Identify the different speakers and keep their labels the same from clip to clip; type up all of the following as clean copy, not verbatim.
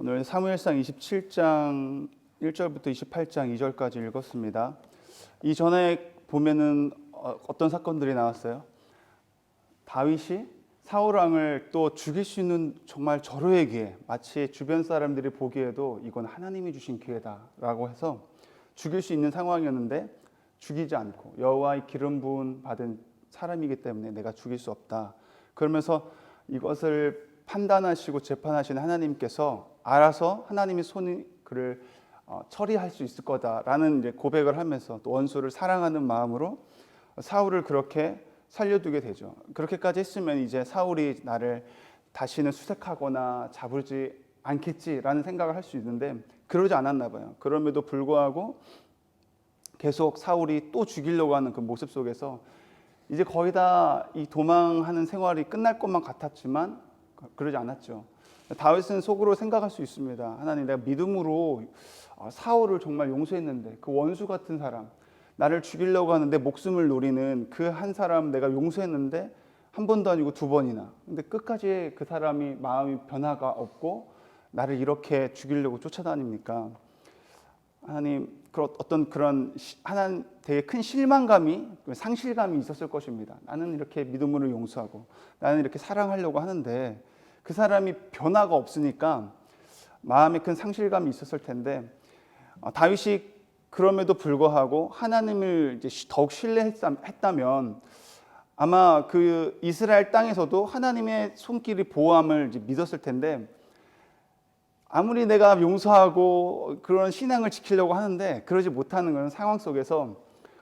Speaker 1: 오늘 사무엘상 27장 1절부터 28장 2절까지 읽었습니다. 이전에 보면은 어떤 사건들이 나왔어요? 다윗이 사울 왕을 또 죽일 수 있는 정말 절호의 기회, 마치 주변 사람들이 보기에도 이건 하나님이 주신 기회다라고 해서 죽일 수 있는 상황이었는데 죽이지 않고 여호와의 기름 부음 받은 사람이기 때문에 내가 죽일 수 없다. 그러면서 이것을 판단하시고 재판하시는 하나님께서 알아서 하나님의 손이 그를 처리할 수 있을 거다라는 이제 고백을 하면서 또 원수를 사랑하는 마음으로 사울을 그렇게 살려두게 되죠. 그렇게까지 했으면 이제 사울이 나를 다시는 수색하거나 잡을지 않겠지라는 생각을 할 수 있는데 그러지 않았나 봐요. 그럼에도 불구하고 계속 사울이 또 죽이려고 하는 그 모습 속에서 이제 거의 다 이 도망하는 생활이 끝날 것만 같았지만 그러지 않았죠. 다윗은 속으로 생각할 수 있습니다. 하나님, 내가 믿음으로 사울을 정말 용서했는데 그 원수 같은 사람, 나를 죽이려고 하는데 목숨을 노리는 그 한 사람 내가 용서했는데 한 번도 아니고 두 번이나. 근데 끝까지 그 사람이 마음이 변화가 없고 나를 이렇게 죽이려고 쫓아다닙니까? 하나님, 어떤 그런 하나님 되게 큰 실망감이, 상실감이 있었을 것입니다. 나는 이렇게 믿음으로 용서하고 나는 이렇게 사랑하려고 하는데 그 사람이 변화가 없으니까 마음에 큰 상실감이 있었을 텐데 다윗이 그럼에도 불구하고 하나님을 이제 더욱 신뢰했다면 아마 그 이스라엘 땅에서도 하나님의 손길이 보호함을 이제 믿었을 텐데 아무리 내가 용서하고 그런 신앙을 지키려고 하는데 그러지 못하는 그런 상황 속에서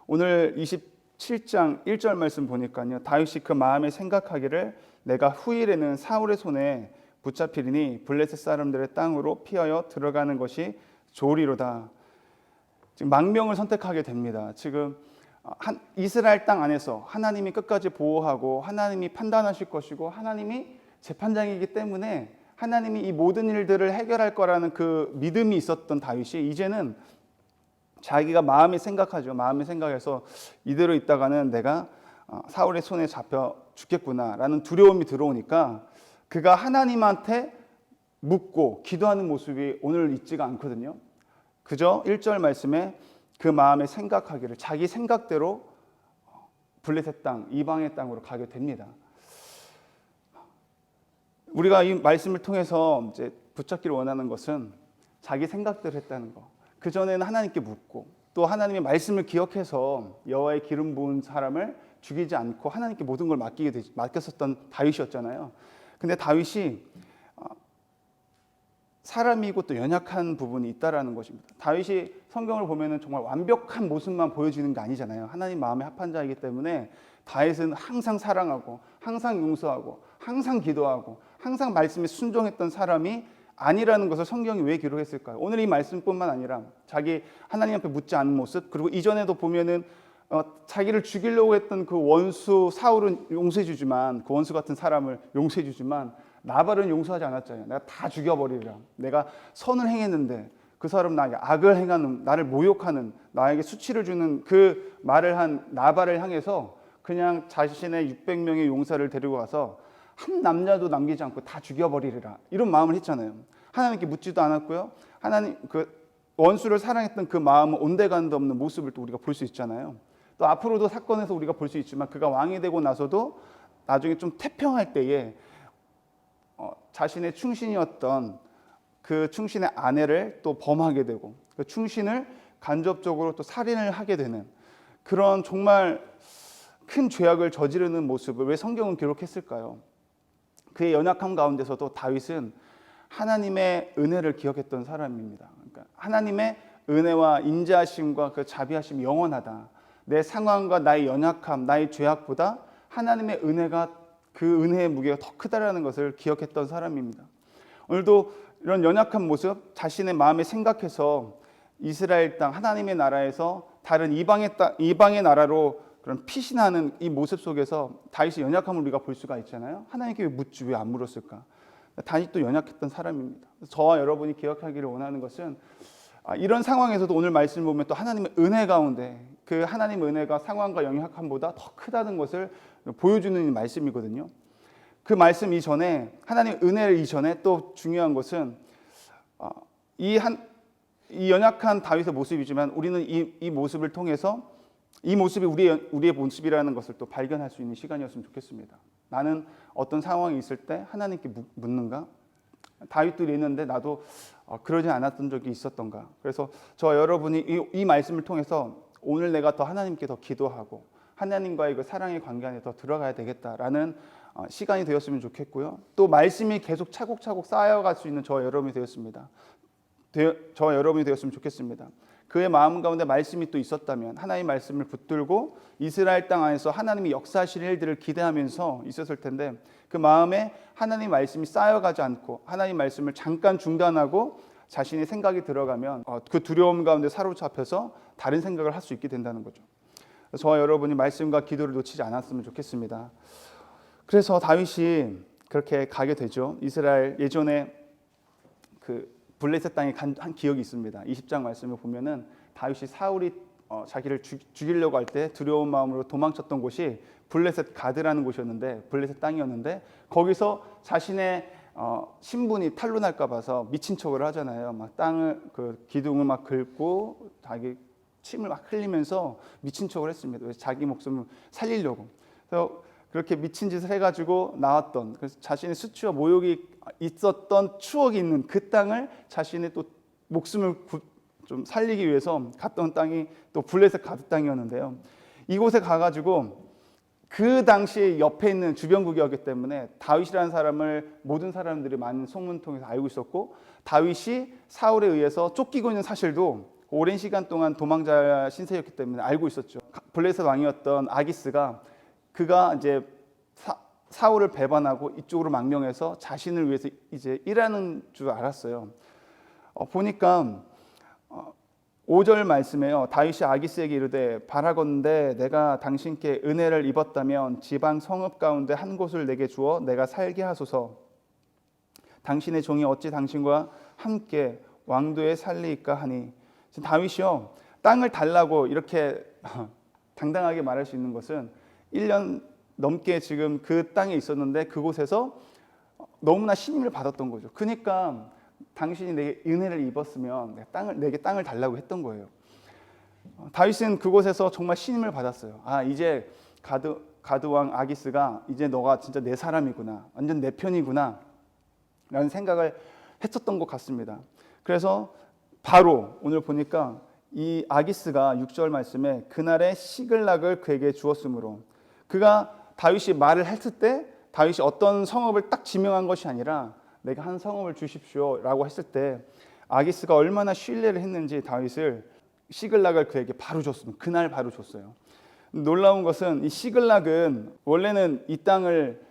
Speaker 1: 오늘 27장 1절 말씀 보니까요, 다윗이 그 마음에 생각하기를 내가 후일에는 사울의 손에 붙잡히리니 블레셋 사람들의 땅으로 피하여 들어가는 것이 좋으리로다. 지금 망명을 선택하게 됩니다. 지금 이스라엘 땅 안에서 하나님이 끝까지 보호하고 하나님이 판단하실 것이고 하나님이 재판장이기 때문에 하나님이 이 모든 일들을 해결할 거라는 그 믿음이 있었던 다윗이 이제는 자기가 마음에 생각하죠. 마음에 생각해서 이대로 있다가는 내가 사울의 손에 잡혀 죽겠구나라는 두려움이 들어오니까 그가 하나님한테 묻고 기도하는 모습이 오늘 있지가 않거든요. 그저 1절 말씀에 그 마음에 생각하기를 자기 생각대로 블레셋 땅, 이방의 땅으로 가게 됩니다. 우리가 이 말씀을 통해서 이제 붙잡기를 원하는 것은 자기 생각대로 했다는 거. 그 전에는 하나님께 묻고 또 하나님의 말씀을 기억해서 여호와의 기름 부은 사람을 죽이지 않고 하나님께 모든 걸 맡겼었던 다윗이었잖아요. 근데 다윗이 사람이고 또 연약한 부분이 있다라는 것입니다. 다윗이 성경을 보면은 정말 완벽한 모습만 보여지는 게 아니잖아요. 하나님 마음에 합한 자이기 때문에 다윗은 항상 사랑하고 항상 용서하고 항상 기도하고 항상 말씀에 순종했던 사람이 아니라는 것을 성경이 왜 기록했을까요? 오늘 이 말씀뿐만 아니라 자기 하나님 앞에 묻지 않은 모습, 그리고 이전에도 보면은 자기를 죽이려고 했던 그 원수 사울은 용서해주지만 그 원수 같은 사람을 용서해주지만 나발은 용서하지 않았잖아요. 내가 다 죽여버리리라. 내가 선을 행했는데 그 사람 나에게 악을 행하는, 나를 모욕하는, 나에게 수치를 주는 그 말을 한 나발을 향해서 그냥 자신의 600명의 용사를 데리고 가서 한 남자도 남기지 않고 다 죽여버리리라, 이런 마음을 했잖아요. 하나님께 묻지도 않았고요. 하나님 그 원수를 사랑했던 그 마음은 온데간도 없는 모습을 또 우리가 볼 수 있잖아요. 또 앞으로도 사건에서 우리가 볼 수 있지만 그가 왕이 되고 나서도 나중에 좀 태평할 때에 자신의 충신이었던 그 충신의 아내를 또 범하게 되고 그 충신을 간접적으로 또 살인을 하게 되는 그런 정말 큰 죄악을 저지르는 모습을 왜 성경은 기록했을까요? 그의 연약함 가운데서도 다윗은 하나님의 은혜를 기억했던 사람입니다. 그러니까 하나님의 은혜와 인자하심과 그 자비하심이 영원하다. 내 상황과 나의 연약함, 나의 죄악보다 하나님의 은혜가 그 은혜의 무게가 더 크다라는 것을 기억했던 사람입니다. 오늘도 이런 연약한 모습, 자신의 마음에 생각해서 이스라엘 땅 하나님의 나라에서 다른 이방의 나라로 그런 피신하는 이 모습 속에서 다윗의 연약함을 우리가 볼 수가 있잖아요. 하나님께 묻지 왜 안 물었을까? 다윗도 연약했던 사람입니다. 저와 여러분이 기억하기를 원하는 것은 이런 상황에서도 오늘 말씀을 보면 또 하나님의 은혜 가운데 그 하나님의 은혜가 상황과 연약함보다 더 크다는 것을 보여주는 말씀이거든요. 그 말씀 이전에 하나님의 은혜를 이전에 또 중요한 것은 이 연약한 다윗의 모습이지만 우리는 이 모습을 통해서 이 모습이 우리의 모습이라는 것을 또 발견할 수 있는 시간이었으면 좋겠습니다. 나는 어떤 상황이 있을 때 하나님께 묻는가? 다윗도 이랬는데 나도 그러지 않았던 적이 있었던가? 그래서 저 여러분이 이 말씀을 통해서 오늘 내가 더 하나님께 더 기도하고 하나님과의 그 사랑의 관계 안에 더 들어가야 되겠다라는 시간이 되었으면 좋겠고요. 또 말씀이 계속 차곡차곡 쌓여갈 수 있는 저 여러분이 되었으면 좋겠습니다. 그의 마음 가운데 말씀이 또 있었다면 하나님의 말씀을 붙들고 이스라엘 땅 안에서 하나님이 역사하실 일들을 기대하면서 있었을 텐데 그 마음에 하나님 말씀이 쌓여가지 않고 하나님 말씀을 잠깐 중단하고 자신의 생각이 들어가면 그 두려움 가운데 사로잡혀서 다른 생각을 할 수 있게 된다는 거죠. 저와 여러분이 말씀과 기도를 놓치지 않았으면 좋겠습니다. 그래서 다윗이 그렇게 가게 되죠. 이스라엘 예전에 그 블레셋 땅에 간 기억이 있습니다. 20장 말씀을 보면은 다윗이 사울이 자기를 죽이려고 할 때 두려운 마음으로 도망쳤던 곳이 블레셋 가드라는 곳이었는데 블레셋 땅이었는데 거기서 자신의 신분이 탄로날까 봐서 미친 척을 하잖아요. 막 땅을 그 기둥을 막 긁고 자기 침을 막 흘리면서 미친 척을 했습니다. 자기 목숨을 살리려고. 그래서 그렇게 미친 짓을 해가지고 나왔던 그래서 자신의 수치와 모욕이 있었던 추억이 있는 그 땅을 자신의 또 목숨을 좀 살리기 위해서 갔던 땅이 또 블레셋 가드 땅이었는데요. 이곳에 가가지고 그 당시 옆에 있는 주변국이었기 때문에 다윗이라는 사람을 모든 사람들이 많은 소문 통해서 알고 있었고 다윗이 사울에 의해서 쫓기고 있는 사실도 오랜 시간 동안 도망자 신세였기 때문에 알고 있었죠. 블레셋 왕이었던 아기스가 그가 이제 사울을 배반하고 이쪽으로 망명해서 자신을 위해서 이제 일하는 줄 알았어요. 보니까 5절 말씀에요. 다윗이 아기스에게 이르되 바라건대 내가 당신께 은혜를 입었다면 지방 성읍 가운데 한 곳을 내게 주어 내가 살게 하소서. 당신의 종이 어찌 당신과 함께 왕도에 살리이까 하니. 다윗이요 땅을 달라고 이렇게 당당하게 말할 수 있는 것은 1년 넘게 지금 그 땅에 있었는데 그곳에서 너무나 신임을 받았던 거죠. 그러니까 당신이 내게 은혜를 입었으면 내게 땅을 달라고 했던 거예요. 다윗은 그곳에서 정말 신임을 받았어요. 이제 가드 왕 아기스가 이제 너가 진짜 내 사람이구나, 완전 내 편이구나 라는 생각을 했었던 것 같습니다. 그래서 바로 오늘 보니까 이 아기스가 6절 말씀에 그날의 시글락을 그에게 주었으므로 그가 다윗이 말을 했을 때 다윗이 어떤 성읍을 딱 지명한 것이 아니라 내가 한 성읍을 주십시오 라고 했을 때 아기스가 얼마나 신뢰를 했는지 다윗을 시글락을 그에게 바로 줬습니다. 그날 바로 줬어요. 놀라운 것은 이 시글락은 원래는 이 땅을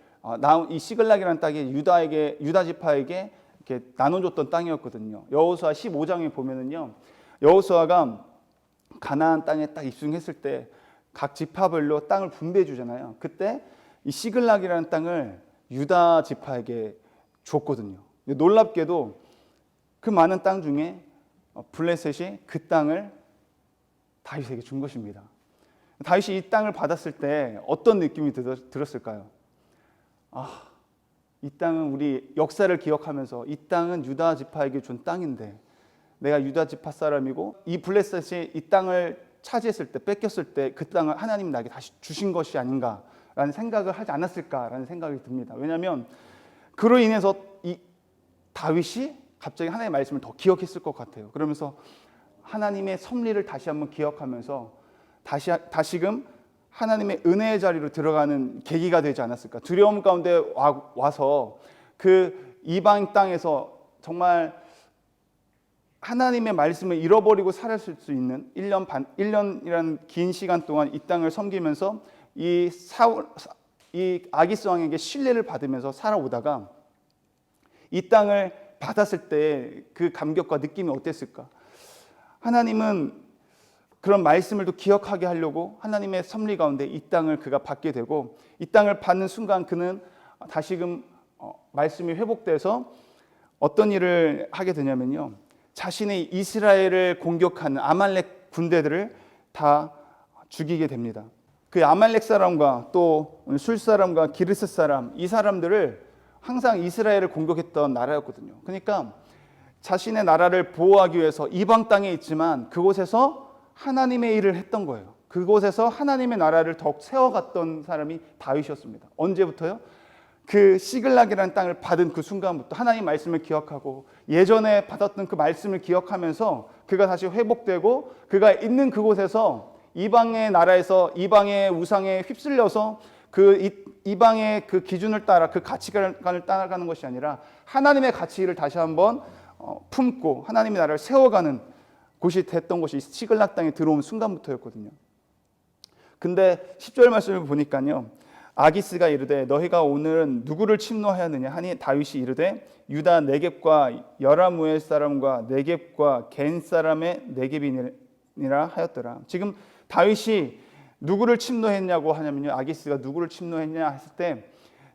Speaker 1: 이 시글락이라는 땅이 유다 지파에게 이렇게 나눠줬던 땅이었거든요. 여호수아 15장에 보면은요, 여호수아가 가나안 땅에 딱 입성했을 때 각 지파별로 땅을 분배해 주잖아요. 그때 이 시글락이라는 땅을 유다 지파에게 줬거든요. 놀랍게도 그 많은 땅 중에 블레셋이 그 땅을 다윗에게 준 것입니다. 다윗이 이 땅을 받았을 때 어떤 느낌이 들었을까요? 이 땅은 우리 역사를 기억하면서 이 땅은 유다 지파에게 준 땅인데 내가 유다 지파 사람이고 이 블레셋이 이 땅을 차지했을 때 뺏겼을 때 그 땅을 하나님이 나에게 다시 주신 것이 아닌가라는 생각을 하지 않았을까라는 생각이 듭니다. 왜냐하면 그로 인해서 이 다윗이 갑자기 하나님의 말씀을 더 기억했을 것 같아요. 그러면서 하나님의 섭리를 다시 한번 기억하면서 다시금 하나님의 은혜의 자리로 들어가는 계기가 되지 않았을까. 두려움 가운데 와서 그 이방 땅에서 정말 하나님의 말씀을 잃어버리고 살았을 수 있는 1년이라는 긴 시간 동안 이 땅을 섬기면서 이 아기스 왕에게 신뢰를 받으면서 살아오다가 이 땅을 받았을 때 그 감격과 느낌이 어땠을까? 하나님은 그런 말씀을 또 기억하게 하려고 하나님의 섭리 가운데 이 땅을 그가 받게 되고 이 땅을 받는 순간 그는 다시금 말씀이 회복돼서 어떤 일을 하게 되냐면요. 자신의 이스라엘을 공격하는 아말렉 군대들을 다 죽이게 됩니다. 그 아말렉 사람과 또 술 사람과 기르스 사람 이 사람들을 항상 이스라엘을 공격했던 나라였거든요. 그러니까 자신의 나라를 보호하기 위해서 이방 땅에 있지만 그곳에서 하나님의 일을 했던 거예요. 그곳에서 하나님의 나라를 더욱 세워갔던 사람이 다윗이었습니다. 언제부터요? 그 시글락이라는 땅을 받은 그 순간부터 하나님 말씀을 기억하고 예전에 받았던 그 말씀을 기억하면서 그가 다시 회복되고 그가 있는 그곳에서 이방의 나라에서 이방의 우상에 휩쓸려서 그 이방의 그 기준을 따라 그 가치관을 따라가는 것이 아니라 하나님의 가치를 다시 한번 품고 하나님의 나라를 세워가는 곳이 됐던 것이 시글락 땅에 들어온 순간부터였거든요. 근데 10절 말씀을 보니까요. 아기스가 이르되 너희가 오늘은 누구를 침노하였느냐 하니 다윗이 이르되 유다 네겝과 여라무엘 사람과 네겝과 겐 사람의 네겝이니라 하였더라. 지금 다윗이 누구를 침노했냐고 하냐면요. 아기스가 누구를 침노했냐 했을 때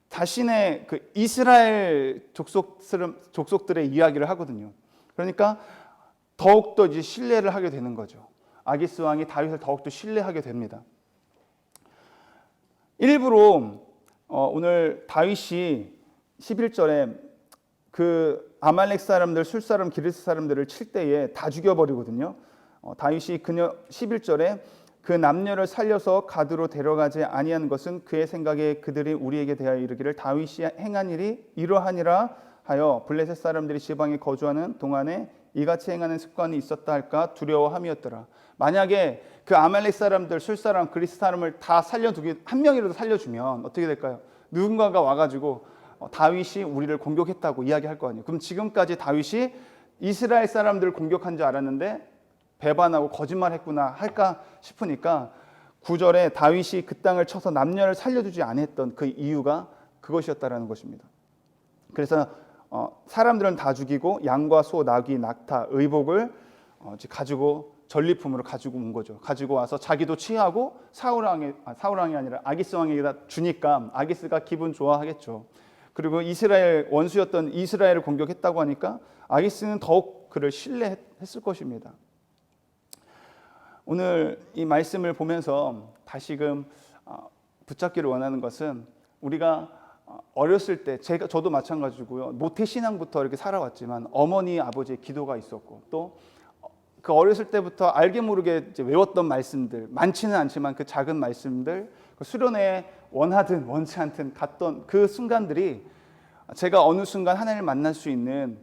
Speaker 1: 자신의 그 이스라엘 족속들의 이야기를 하거든요. 그러니까 더욱더 이제 신뢰를 하게 되는 거죠. 아기스 왕이 다윗을 더욱더 신뢰하게 됩니다. 일부러 오늘 다윗이 11절에 그 아말렉 사람들, 술 사람, 기르스 사람들을 칠 때에 다 죽여버리거든요. 다윗이 그녀 11절에 그 남녀를 살려서 가드로 데려가지 아니한 것은 그의 생각에 그들이 우리에게 대하여 이르기를 다윗이 행한 일이 이러하니라 하여 블레셋 사람들이 지방에 거주하는 동안에 이같이 행하는 습관이 있었다 할까 두려워함이었더라. 만약에 그 아말렉 사람들, 술 사람, 그리스 사람을 다 살려두기 한 명이라도 살려주면 어떻게 될까요? 누군가가 와가지고 다윗이 우리를 공격했다고 이야기할 거 아니에요. 그럼 지금까지 다윗이 이스라엘 사람들을 공격한 줄 알았는데 배반하고 거짓말했구나 할까 싶으니까 9절에 다윗이 그 땅을 쳐서 남녀를 살려주지 않았던 그 이유가 그것이었다라는 것입니다. 그래서 사람들은 다 죽이고 양과 소, 나귀, 낙타, 의복을 가지고 전리품으로 가지고 온 거죠. 가지고 와서 자기도 취하고 사울 왕이 아니라 아기스 왕에게다 주니까 아기스가 기분 좋아하겠죠. 그리고 이스라엘 원수였던 이스라엘을 공격했다고 하니까 아기스는 더욱 그를 신뢰했을 것입니다. 오늘 이 말씀을 보면서 다시금 붙잡기를 원하는 것은 우리가 어렸을 때 저도 마찬가지고요. 모태신앙부터 이렇게 살아왔지만 어머니 아버지의 기도가 있었고 또 그 어렸을 때부터 알게 모르게 이제 외웠던 말씀들 많지는 않지만 그 작은 말씀들 그 수련회에 원하든 원치 않든 갔던 그 순간들이 제가 어느 순간 하나님을 만날 수 있는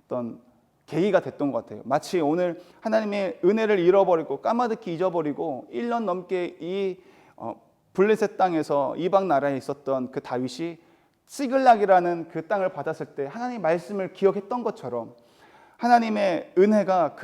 Speaker 1: 어떤 계기가 됐던 것 같아요. 마치 오늘 하나님의 은혜를 잃어버리고 까마득히 잊어버리고 1년 넘게 이 블레셋 땅에서 이방 나라에 있었던 그 다윗이 시글락이라는 그 땅을 받았을 때 하나님의 말씀을 기억했던 것처럼 하나님의 은혜가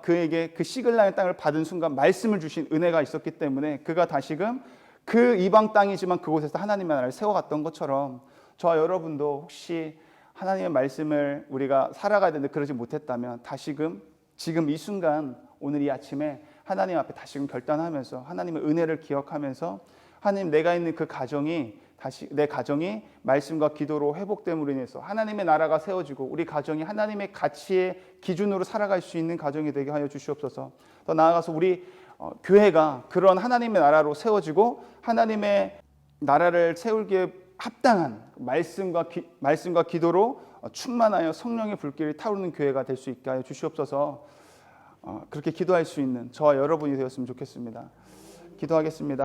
Speaker 1: 그에게 그 시글락의 땅을 받은 순간 말씀을 주신 은혜가 있었기 때문에 그가 다시금 그 이방 땅이지만 그곳에서 하나님의 나라를 세워갔던 것처럼 저와 여러분도 혹시 하나님의 말씀을 우리가 살아가야 되는데 그러지 못했다면 다시금 지금 이 순간 오늘 이 아침에 하나님 앞에 다시금 결단하면서 하나님의 은혜를 기억하면서 하나님 내가 있는 그 가정이 다시 내 가정이 말씀과 기도로 회복됨으로 인해서 하나님의 나라가 세워지고 우리 가정이 하나님의 가치의 기준으로 살아갈 수 있는 가정이 되게 하여 주시옵소서. 더 나아가서 우리 교회가 그런 하나님의 나라로 세워지고 하나님의 나라를 세우기에 합당한 말씀과 기도로 충만하여 성령의 불길이 타오르는 교회가 될 수 있게 하여 주시옵소서. 그렇게 기도할 수 있는 저와 여러분이 되었으면 좋겠습니다. 기도하겠습니다.